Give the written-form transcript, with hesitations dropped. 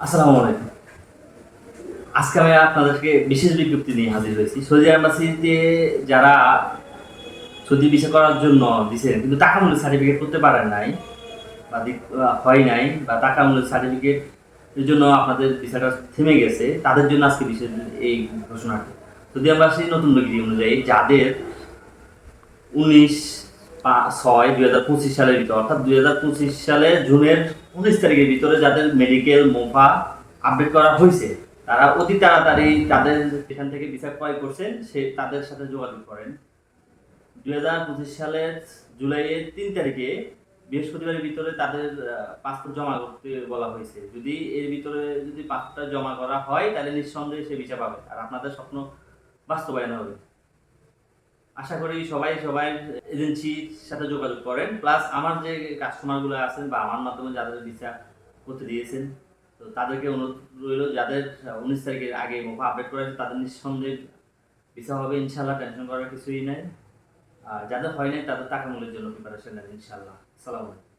আসসালামু আলাইকুম। আজকে আমি আপনাদেরকে বিশেষ বিজ্ঞপ্তি নিয়ে হাজির হয়েছি। সৌদি এম্বাসিতে যারা সৌদি ভিসা করার জন্য দিছেন কিন্তু টাকা মূল্যের সার্টিফিকেট করতে পারেন নাই বা হয় নাই বা টাকা মূল্যের সার্টিফিকেট এর জন্য আপনাদের ভিসাটা থেমে গেছে, তাদের জন্য আজকে বিশেষ এই ঘোষণাটি। সৌদি এম্বাসি নতুন বিজ্ঞপ্তি অনুযায়ী যাদের 19/6/2025 সালের ভিতরে অর্থাৎ 2025 সালের জুনের 19 তারিখের ভিতরে যাদের মেডিকেল মোফা আপডেট করা হয়েছে তারা অতি তাড়াতাড়ি তাদের যেখান থেকে ভিসা ক্রয় করছেন তাদের সাথে যোগাযোগ করেন। 2025 সালের জুলাইয়ের 3 তারিখে বৃহস্পতিবারের ভিতরে তাদের পাসপোর্ট জমা করতে বলা হয়েছে। যদি এর ভিতরে পাসপোর্টটা জমা করা হয় তাহলে নিঃসন্দেহে সে ভিসা পাবে আর আপনাদের স্বপ্ন বাস্তবায়ন হবে। আশা করি সবাই এজেন্সির সাথে যোগাযোগ করেন। প্লাস আমার যে কাস্টমারগুলো আছেন বা আমার মাধ্যমে যাদের ভিসা করতে দিয়েছেন, তো তাদেরকে অনুরোধ রইল যাদের 19 তারিখের আগে মোফা আপডেট করেছে তাদের নিঃসন্দেহে ভিসা হবে ইনশাল্লাহ, টেনশন করার কিছুই নাই। আর যাদের হয় নাই তাদের টাকা মূল্যের জন্য প্রিপারেশন নেন ইনশাল্লাহ। আসসালামু আলাইকুম।